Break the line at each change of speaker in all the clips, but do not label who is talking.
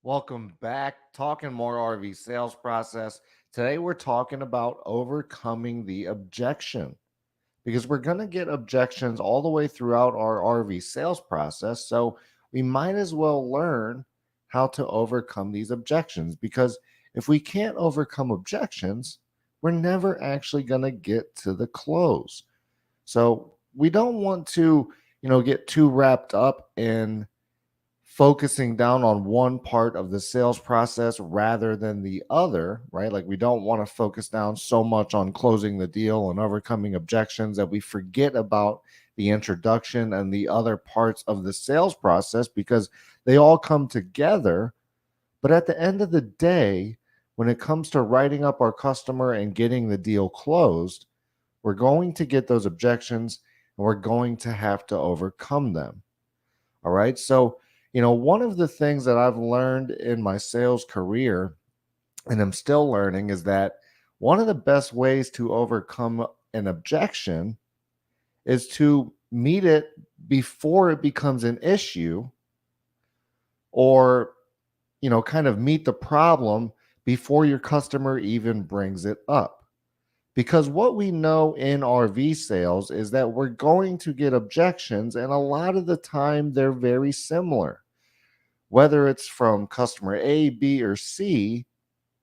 Welcome back. Talking more RV sales process. Today we're talking about overcoming the objection because we're going to get objections all the way throughout our RV sales process. So we might as well learn how to overcome these objections because if we can't overcome objections, we're never actually going to get to the close. So we don't want to, get too wrapped up in focusing down on one part of the sales process rather than the other, right? Like we don't want to focus down so much on closing the deal and overcoming objections that we forget about the introduction and the other parts of the sales process because they all come together. But at the end of the day, when it comes to writing up our customer and getting the deal closed, we're going to get those objections and we're going to have to overcome them. All right. So, one of the things that I've learned in my sales career, and I'm still learning, is that one of the best ways to overcome an objection is to meet it before it becomes an issue or, kind of meet the problem before your customer even brings it up. Because what we know in RV sales is that we're going to get objections, and a lot of the time they're very similar. Whether it's from customer A, B, or C,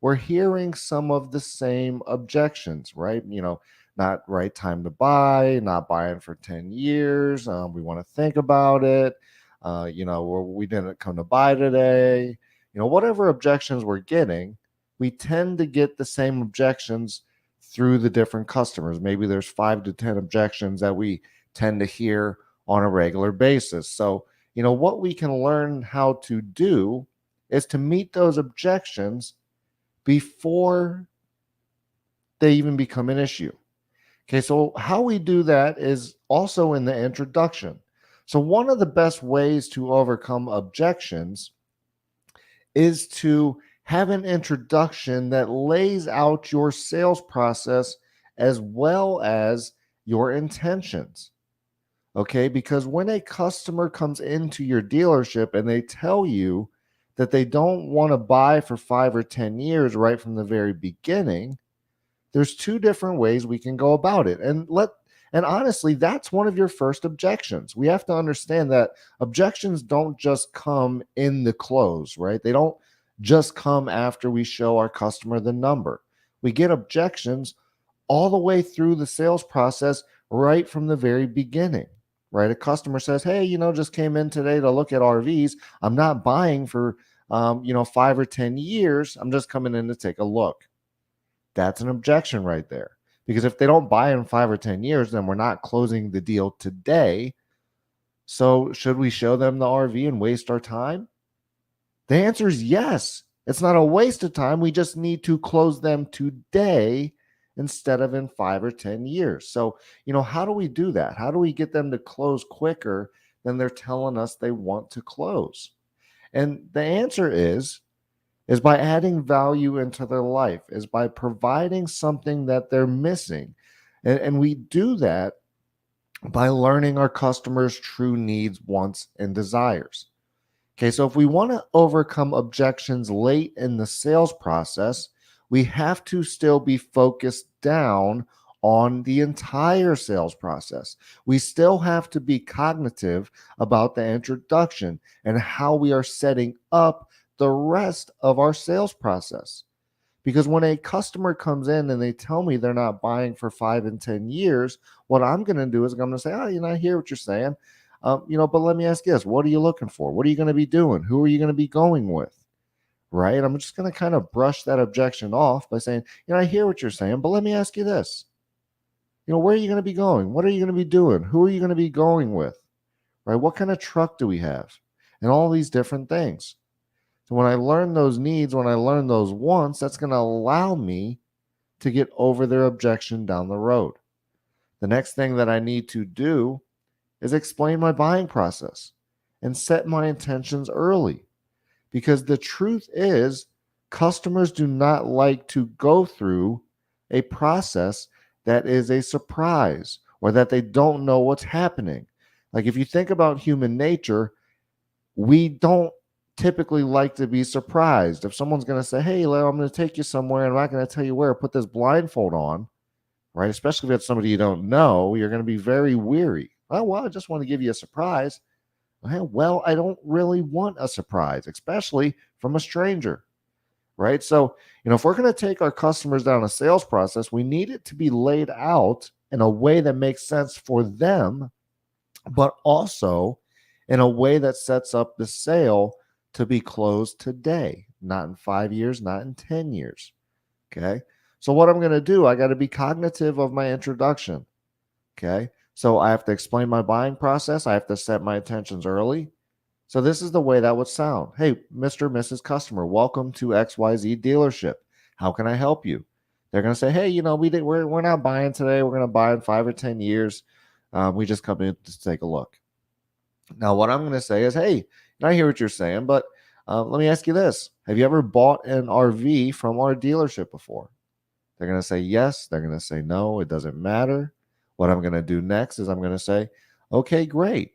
we're hearing some of the same objections, right? Not right time to buy, not buying for 10 years. We want to think about it. We didn't come to buy today. Whatever objections we're getting, we tend to get the same objections through the different customers. Maybe there's 5 to 10 objections that we tend to hear on a regular basis. So, what we can learn how to do is to meet those objections before they even become an issue. Okay, so how we do that is also in the introduction. So, one of the best ways to overcome objections is to have an introduction that lays out your sales process as well as your intentions. Okay, because when a customer comes into your dealership and they tell you that they don't want to buy for 5 or 10 years right from the very beginning, there's two different ways we can go about it. And honestly, that's one of your first objections. We have to understand that objections don't just come in the close, right? They don't just come after we show our customer the number. We get objections all the way through the sales process right from the very beginning. Right? A customer says, "Hey, just came in today to look at RVs. I'm not buying for 5 or 10 years. I'm just coming in to take a look." That's an objection right there. Because if they don't buy in 5 or 10 years, then we're not closing the deal today. So should we show them the RV and waste our time? The answer is yes. It's not a waste of time. We just need to close them today instead of in 5 or 10 years. So, how do we do that? How do we get them to close quicker than they're telling us they want to close? And the answer is by adding value into their life, is by providing something that they're missing. And we do that by learning our customers' true needs, wants, and desires. Okay, so if we want to overcome objections late in the sales process, we have to still be focused down on the entire sales process. We still have to be cognitive about the introduction and how we are setting up the rest of our sales process. Because when a customer comes in and they tell me they're not buying for 5 and 10 years, what I'm going to do is I'm going to say, "Oh, I hear what you're saying. But let me ask you this: what are you looking for? What are you going to be doing? Who are you going to be going with?" Right? I'm just going to kind of brush that objection off by saying, "I hear what you're saying, but let me ask you this. Where are you going to be going? What are you going to be doing? Who are you going to be going with? Right? What kind of truck do we have?" And all these different things. So when I learn those needs, when I learn those wants, that's going to allow me to get over their objection down the road. The next thing that I need to do is explain my buying process and set my intentions early. Because the truth is, customers do not like to go through a process that is a surprise or that they don't know what's happening. Like if you think about human nature, we don't typically like to be surprised. If someone's going to say, hey, Leo, I'm going to take you somewhere and I'm not going to tell you where, put this blindfold on, right? Especially if it's somebody you don't know, you're going to be very weary. Oh, well, I just want to give you a surprise. Well, I don't really want a surprise, especially from a stranger, right? So, if we're going to take our customers down a sales process, we need it to be laid out in a way that makes sense for them, but also in a way that sets up the sale to be closed today, not in 5 years, not in 10 years. Okay. So, what I'm going to do, I got to be cognitive of my introduction. Okay. So, I have to explain my buying process. I have to set my intentions early. So, this is the way that would sound. Hey, Mr. Mrs. Customer, welcome to XYZ dealership. How can I help you? They're going to say, hey, we're not buying today. We're going to buy in 5 or 10 years. We just come in to take a look. Now, what I'm going to say is, hey, I hear what you're saying, but let me ask you this. Have you ever bought an RV from our dealership before? They're going to say yes. They're going to say no. It doesn't matter. What I'm going to do next is I'm going to say, okay, great.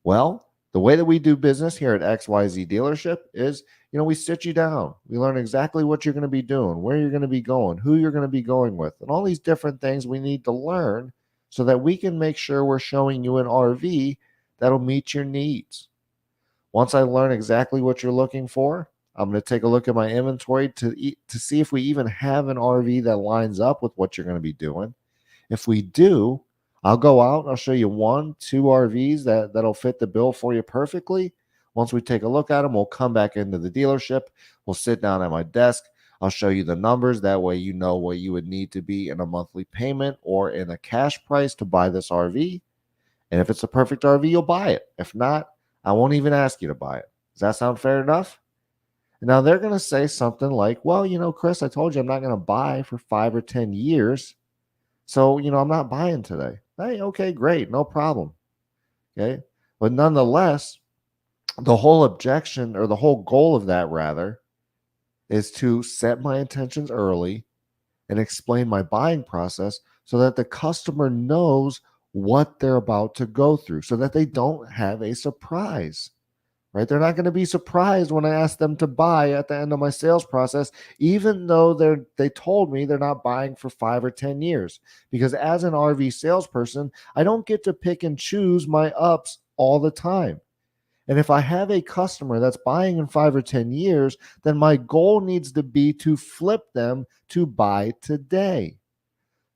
Well, the way that we do business here at XYZ dealership is, we sit you down. We learn exactly what you're going to be doing, where you're going to be going, who you're going to be going with, and all these different things we need to learn so that we can make sure we're showing you an RV that'll meet your needs. Once I learn exactly what you're looking for, I'm going to take a look at my inventory to see if we even have an RV that lines up with what you're going to be doing. If we do, I'll go out and I'll show you 1, 2 RVs that'll fit the bill for you perfectly. Once we take a look at them, we'll come back into the dealership. We'll sit down at my desk. I'll show you the numbers. That way you know what you would need to be in a monthly payment or in a cash price to buy this RV. And if it's a perfect RV, you'll buy it. If not, I won't even ask you to buy it. Does that sound fair enough? Now they're going to say something like, well, Chris, I told you I'm not going to buy for 5 or 10 years. So, I'm not buying today. Hey, okay, great. No problem. Okay. But nonetheless, the whole objection or the whole goal of that rather is to set my intentions early and explain my buying process so that the customer knows what they're about to go through so that they don't have a surprise, right? They're not going to be surprised when I ask them to buy at the end of my sales process, even though they told me they're not buying for 5 or 10 years. Because as an RV salesperson, I don't get to pick and choose my ups all the time. And if I have a customer that's buying in 5 or 10 years, then my goal needs to be to flip them to buy today.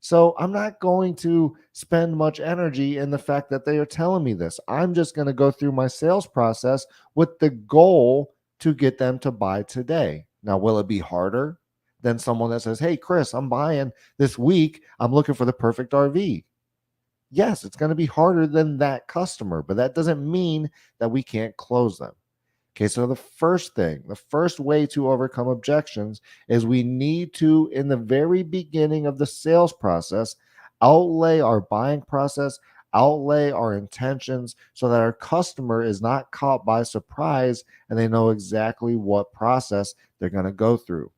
So I'm not going to spend much energy in the fact that they are telling me this. I'm just going to go through my sales process with the goal to get them to buy today. Now, will it be harder than someone that says, hey, Chris, I'm buying this week. I'm looking for the perfect RV. Yes, it's going to be harder than that customer, but that doesn't mean that we can't close them. Okay, so the first way to overcome objections is we need to, in the very beginning of the sales process, outlay our buying process, outlay our intentions so that our customer is not caught by surprise and they know exactly what process they're going to go through.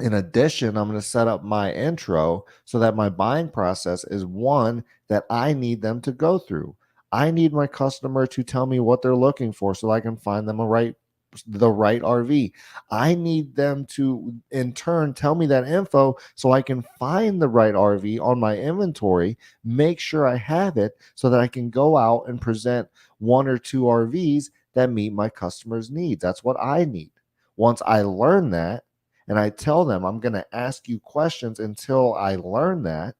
In addition, I'm going to set up my intro so that my buying process is one that I need them to go through. I need my customer to tell me what they're looking for so I can find them the right RV. I need them to, in turn, tell me that info so I can find the right RV on my inventory, make sure I have it so that I can go out and present 1 or 2 RVs that meet my customer's needs. That's what I need. Once I learn that, and I tell them I'm going to ask you questions until I learn that.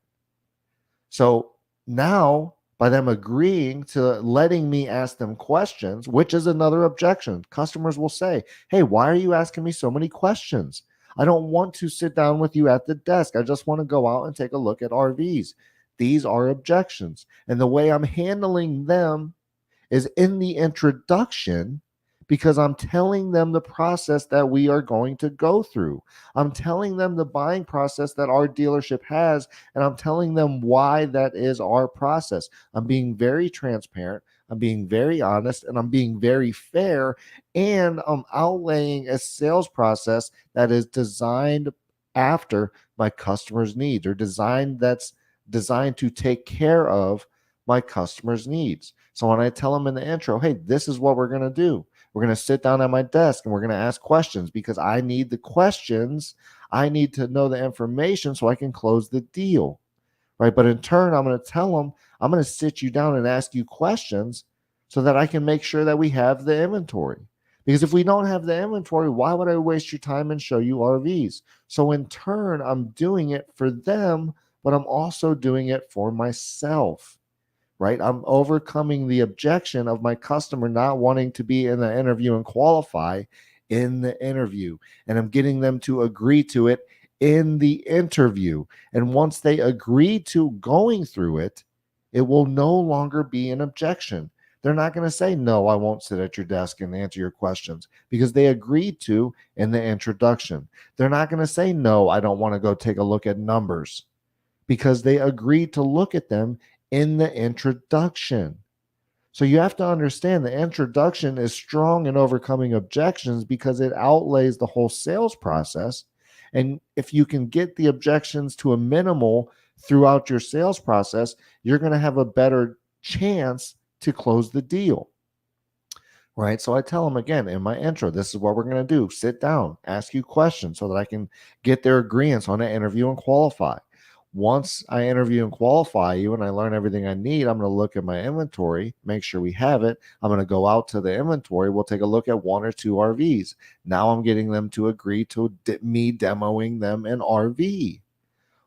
So now, by them agreeing to letting me ask them questions, which is another objection, customers will say, hey, why are you asking me so many questions? I don't want to sit down with you at the desk. I just want to go out and take a look at RVs. These are objections. And the way I'm handling them is in the introduction, because I'm telling them the process that we are going to go through. I'm telling them the buying process that our dealership has, and I'm telling them why that is our process. I'm being very transparent. I'm being very honest, and I'm being very fair, and I'm outlaying a sales process that is designed after my customer's needs, or that's designed to take care of my customer's needs. So when I tell them in the intro, hey, this is what we're going to do. We're going to sit down at my desk and we're going to ask questions because I need the questions. I need to know the information so I can close the deal, right? But in turn, I'm going to tell them, I'm going to sit you down and ask you questions so that I can make sure that we have the inventory. Because if we don't have the inventory, why would I waste your time and show you RVs? So in turn, I'm doing it for them, but I'm also doing it for myself, right? I'm overcoming the objection of my customer not wanting to be in the interview and qualify in the interview. And I'm getting them to agree to it in the interview. And once they agree to going through it, it will no longer be an objection. They're not going to say, no, I won't sit at your desk and answer your questions because they agreed to in the introduction. They're not going to say, no, I don't want to go take a look at numbers because they agreed to look at them in the introduction. So you have to understand the introduction is strong in overcoming objections because it outlays the whole sales process. And if you can get the objections to a minimal throughout your sales process, you're going to have a better chance to close the deal. Right. So I tell them again in my intro, this is what we're going to do. Sit down, ask you questions so that I can get their agreements on the interview and qualify. Once I interview and qualify you and I learn everything I need, I'm going to look at my inventory, make sure we have it. I'm going to go out to the inventory. We'll take a look at 1 or 2 RVs. Now I'm getting them to agree to me demoing them an RV.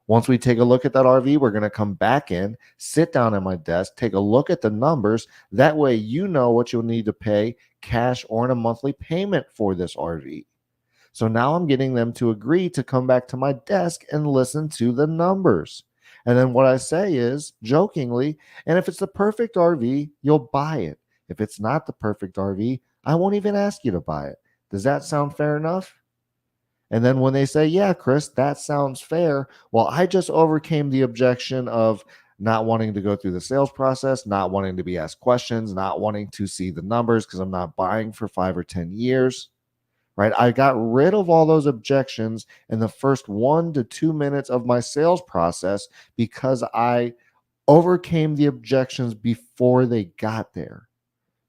Once we take a look at that RV, we're going to come back in, sit down at my desk, take a look at the numbers. That way, you know what you'll need to pay cash or in a monthly payment for this RV. So now I'm getting them to agree to come back to my desk and listen to the numbers. And then what I say is jokingly, and if it's the perfect RV, you'll buy it. If it's not the perfect RV, I won't even ask you to buy it. Does that sound fair enough? And then when they say, yeah, Chris, that sounds fair. Well, I just overcame the objection of not wanting to go through the sales process, not wanting to be asked questions, not wanting to see the numbers because I'm not buying for 5 or 10 years, right? I got rid of all those objections in the first 1 to 2 minutes of my sales process because I overcame the objections before they got there.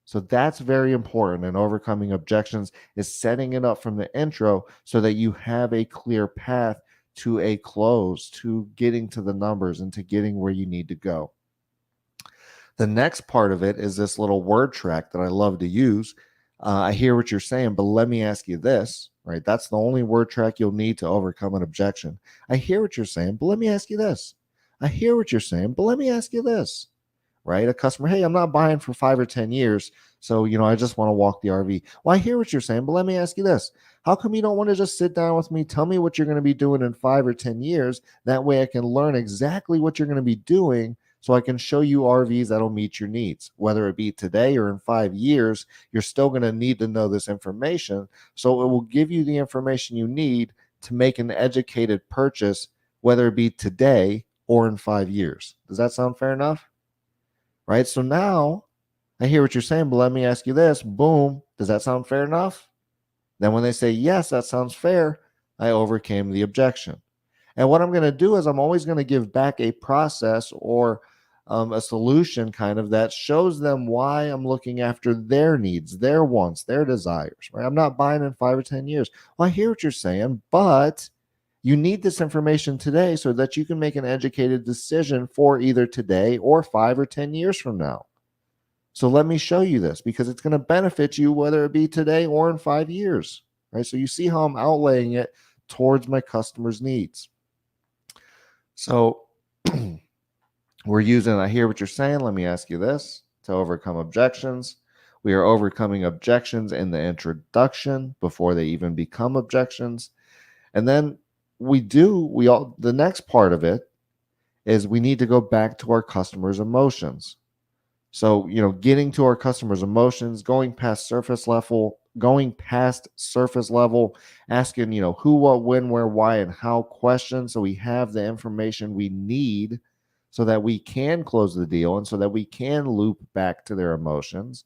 So that's very important. And overcoming objections is setting it up from the intro so that you have a clear path to a close, to getting to the numbers and to getting where you need to go. The next part of it is this little word track that I love to use. I hear what you're saying, but let me ask you this, right? That's the only word track you'll need to overcome an objection. I hear what you're saying, but let me ask you this. I hear what you're saying, but let me ask you this, right? A customer, hey, I'm not buying for 5 or 10 years. So, I just want to walk the RV. Well, I hear what you're saying, but let me ask you this. How come you don't want to just sit down with me? Tell me what you're going to be doing in 5 or 10 years. That way I can learn exactly what you're going to be doing so I can show you RVs that'll meet your needs. Whether it be today or in 5 years, you're still going to need to know this information. So it will give you the information you need to make an educated purchase, whether it be today or in 5 years. Does that sound fair enough? Right? So now I hear what you're saying, but let me ask you this. Boom. Does that sound fair enough? Then when they say, yes, that sounds fair, I overcame the objection. And what I'm going to do is I'm always going to give back a process or a solution kind of that shows them why I'm looking after their needs, their wants, their desires, right? I'm not buying in 5 or 10 years. Well, I hear what you're saying, but you need this information today so that you can make an educated decision for either today or 5 or 10 years from now. So let me show you this because it's going to benefit you whether it be today or in 5 years, right? So you see how I'm outlaying it towards my customers' needs. So we're using, I hear what you're saying. Let me ask you this to overcome objections. We are overcoming objections in the introduction before they even become objections. And then the next part of it is we need to go back to our customers' emotions. So, getting to our customers' emotions, going past surface level, asking, who, what, when, where, why, and how questions. So we have the information we need so that we can close the deal and so that we can loop back to their emotions.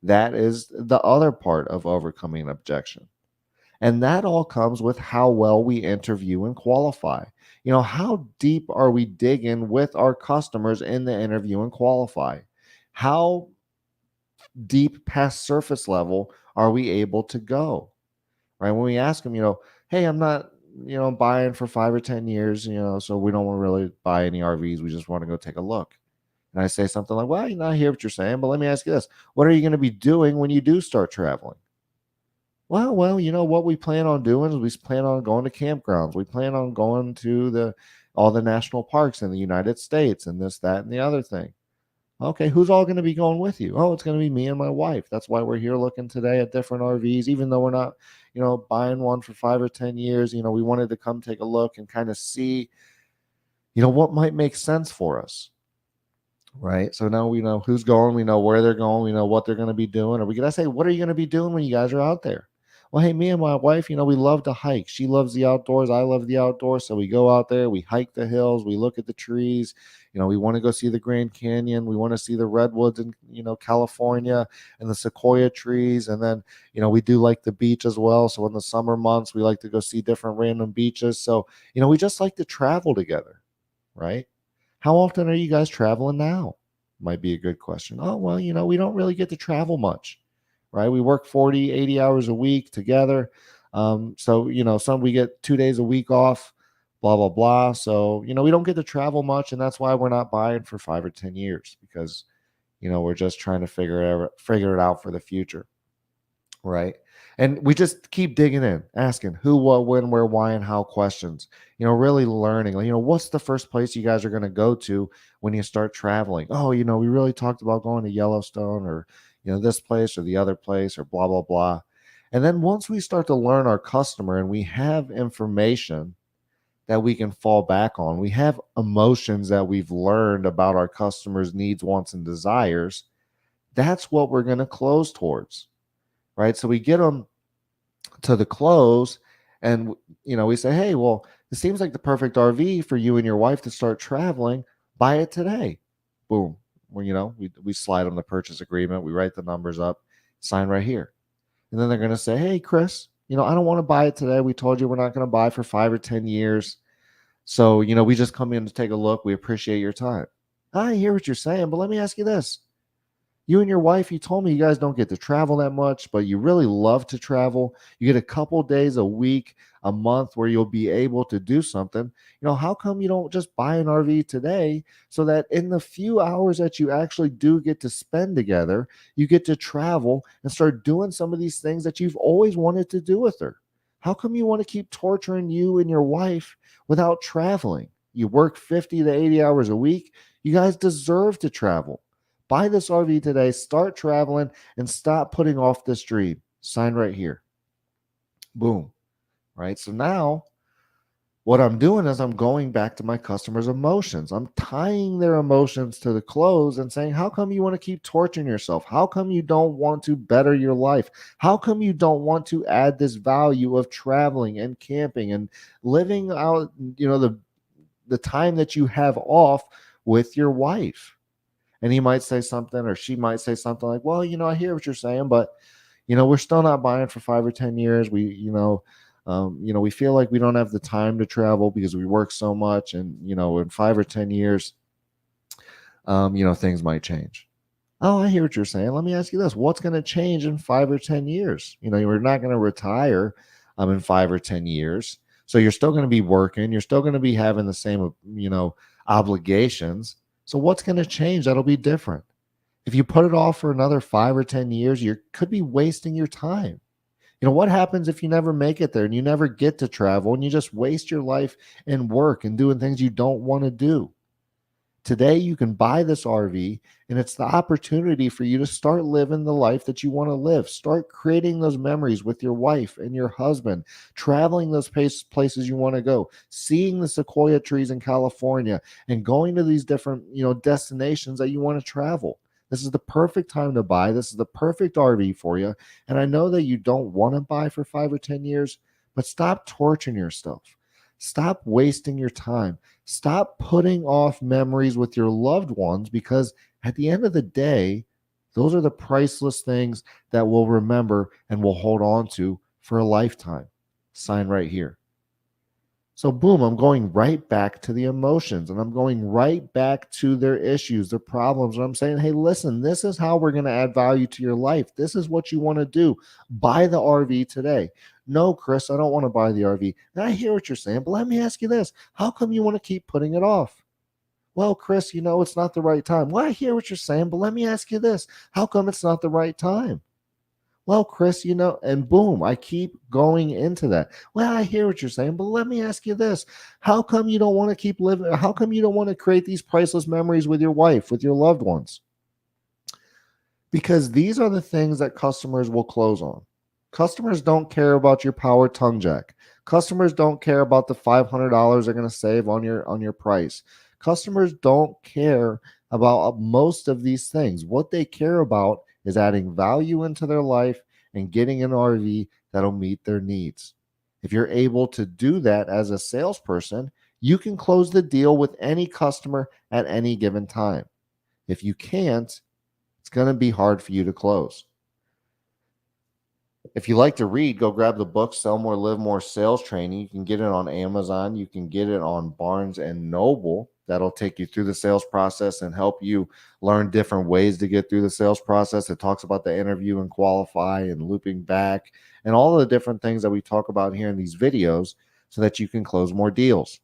That is the other part of overcoming an objection. And that all comes with how well we interview and qualify. How deep are we digging with our customers in the interview and qualify? How deep past surface level are we able to go? Right? When we ask them, hey, I'm not, buying for 5 or 10 years, so we don't want to really buy any RVs. We just want to go take a look. And I say something like, well, I hear what you're saying, but let me ask you this. What are you going to be doing when you do start traveling? Well, what we plan on doing is we plan on going to campgrounds. We plan on going to all the national parks in the United States and this, that, and the other thing. Okay, who's all going to be going with you? Oh, it's going to be me and my wife. That's why we're here looking today at different RVs, even though we're not, buying one for 5 or 10 years. We wanted to come take a look and kind of see, what might make sense for us. Right. So now we know who's going, we know where they're going, we know what they're going to be doing. Are we going to say, what are you going to be doing when you guys are out there? Well, hey, me and my wife, we love to hike. She loves the outdoors. I love the outdoors. So we go out there, we hike the hills, we look at the trees. We want to go see the Grand Canyon. We want to see the redwoods in, California and the sequoia trees. And then, we do like the beach as well. So in the summer months, we like to go see different random beaches. So, we just like to travel together. Right. How often are you guys traveling now? Might be a good question. Oh, well, we don't really get to travel much, right? We work 40, 80 hours a week together. So, some we get 2 days a week off, blah, blah, blah. So, we don't get to travel much. And that's why we're not buying for 5 or 10 years because, we're just trying to figure it out for the future. Right. And we just keep digging in, asking who, what, when, where, why, and how questions, really learning, what's the first place you guys are going to go to when you start traveling? Oh, we really talked about going to Yellowstone or, this place or the other place or blah, blah, blah. And then once we start to learn our customer and we have information that we can fall back on, we have emotions that we've learned about our customers' needs, wants, and desires. That's what we're going to close towards. Right. So we get them to the close and, we say, hey, well, it seems like the perfect RV for you and your wife to start traveling. Buy it today. Boom. Well, we slide them the purchase agreement. We write the numbers up, sign right here. And then they're going to say, hey, Chris, I don't want to buy it today. We told you we're not going to buy for 5 or 10 years. So, we just come in to take a look. We appreciate your time. I hear what you're saying, but let me ask you this. You and your wife, you told me you guys don't get to travel that much, but you really love to travel. You get a couple days a week, a month where you'll be able to do something. How come you don't just buy an RV today so that in the few hours that you actually do get to spend together, you get to travel and start doing some of these things that you've always wanted to do with her? How come you want to keep torturing you and your wife without traveling? You work 50 to 80 hours a week. You guys deserve to travel. Buy this RV today, start traveling, and stop putting off this dream. Sign right here. Boom. Right. So now what I'm doing is I'm going back to my customers' emotions. I'm tying their emotions to the close and saying, how come you want to keep torturing yourself? How come you don't want to better your life? How come you don't want to add this value of traveling and camping and living out, the time that you have off with your wife? And he might say something, or she might say something like, well, I hear what you're saying, but, we're still not buying for 5 or 10 years. We feel like we don't have the time to travel because we work so much. And, in 5 or 10 years, things might change. Oh, I hear what you're saying. Let me ask you this. What's going to change in 5 or 10 years? We're not going to retire in 5 or 10 years. So you're still going to be working. You're still going to be having the same, obligations. So what's going to change? That'll be different. If you put it off for another 5 or 10 years, you could be wasting your time. What happens if you never make it there and you never get to travel and you just waste your life in work and doing things you don't want to do? Today, you can buy this RV, and it's the opportunity for you to start living the life that you want to live. Start creating those memories with your wife and your husband, traveling those places you want to go, seeing the sequoia trees in California, and going to these different, destinations that you want to travel. This is the perfect time to buy. This is the perfect RV for you. And I know that you don't want to buy for 5 or 10 years, but stop torturing yourself. Stop wasting your time. Stop putting off memories with your loved ones, because at the end of the day, those are the priceless things that we'll remember and we'll hold on to for a lifetime. Sign right here. So, boom, I'm going right back to the emotions and I'm going right back to their issues, their problems. And I'm saying, hey, listen, this is how we're going to add value to your life. This is what you want to do. Buy the RV today. No, Chris, I don't want to buy the RV. And I hear what you're saying, but let me ask you this. How come you want to keep putting it off? Well, Chris, it's not the right time. Well, I hear what you're saying, but let me ask you this. How come it's not the right time? Well, Chris, and boom, I keep going into that. Well, I hear what you're saying, but let me ask you this. How come you don't want to keep living? How come you don't want to create these priceless memories with your wife, with your loved ones? Because these are the things that customers will close on. Customers don't care about your power tongue jack. Customers don't care about the $500 they're going to save on your price. Customers don't care about most of these things. What they care about is adding value into their life and getting an RV that'll meet their needs. If you're able to do that as a salesperson, you can close the deal with any customer at any given time. If you can't, it's going to be hard for you to close. If you like to read, go grab the book Sell More, Live More Sales Training. You can get it on Amazon. You can get it on Barnes and Noble. That'll take you through the sales process and help you learn different ways to get through the sales process. It talks about the interview and qualify and looping back and all of the different things that we talk about here in these videos so that you can close more deals.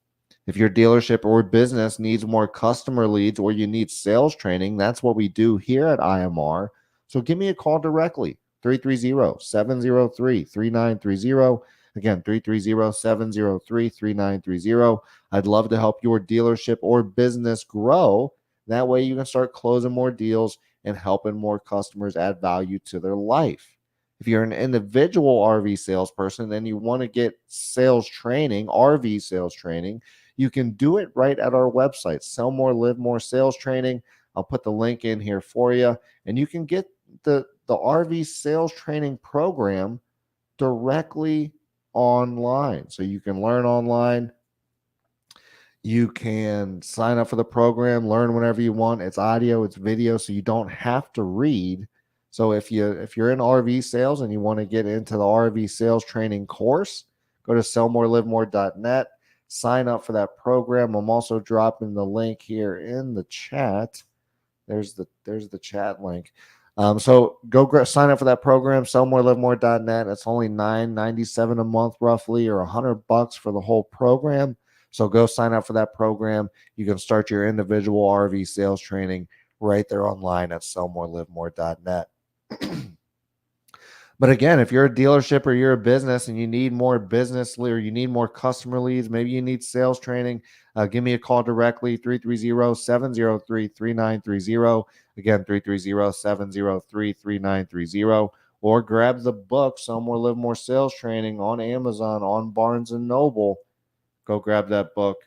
If your dealership or business needs more customer leads or you need sales training, that's what we do here at IMR. So give me a call directly. 330-703-3930. Again, 330-703-3930. I'd love to help your dealership or business grow. That way you can start closing more deals and helping more customers add value to their life. If you're an individual RV salesperson and you want to get sales training, RV sales training, you can do it right at our website, Sell More, Live More Sales Training. I'll put the link in here for you, and you can get the RV sales training program directly online. So you can learn online. You can sign up for the program, learn whenever you want. It's audio, it's video, so you don't have to read. So if you're in RV sales and you want to get into the RV sales training course, go to sellmorelivemore.net, sign up for that program. I'm also dropping the link here in the chat. There's the chat link. So go sign up for that program, sellmorelivemore.net. It's only $9.97 a month roughly, or $100 for the whole program. So go sign up for that program. You can start your individual RV sales training right there online at sellmorelivemore.net. But again, if you're a dealership or you're a business and you need more business or you need more customer leads, maybe you need sales training, give me a call directly, 330-703-3930. Again, 330-703-3930. Or grab the book, Sell More, Live More Sales Training, on Amazon, on Barnes and Noble. Go grab that book.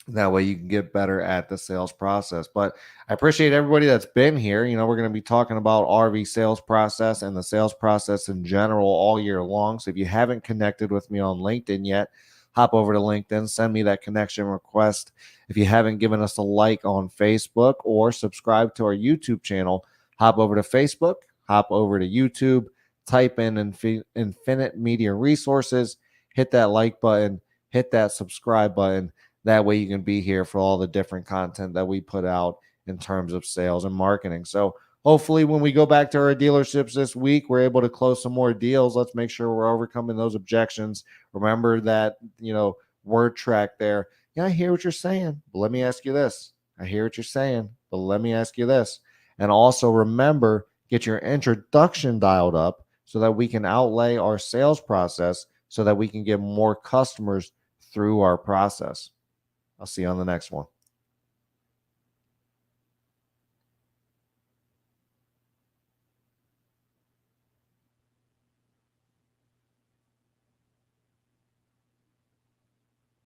That way you can get better at the sales process. But I appreciate everybody that's been here. We're going to be talking about RV sales process and the sales process in general all year long. So if you haven't connected with me on LinkedIn yet, hop over to LinkedIn, send me that connection request. If you haven't given us a like on Facebook or subscribe to our YouTube channel, hop over to Facebook, hop over to YouTube, type in Infinite Media Resources, hit that like button, hit that subscribe button. That way you can be here for all the different content that we put out in terms of sales and marketing. So hopefully when we go back to our dealerships this week, we're able to close some more deals. Let's make sure we're overcoming those objections. Remember that, word track there. Yeah, I hear what you're saying, but let me ask you this. I hear what you're saying, but let me ask you this. And also remember, get your introduction dialed up so that we can outlay our sales process so that we can get more customers through our process. I'll see you on the next one.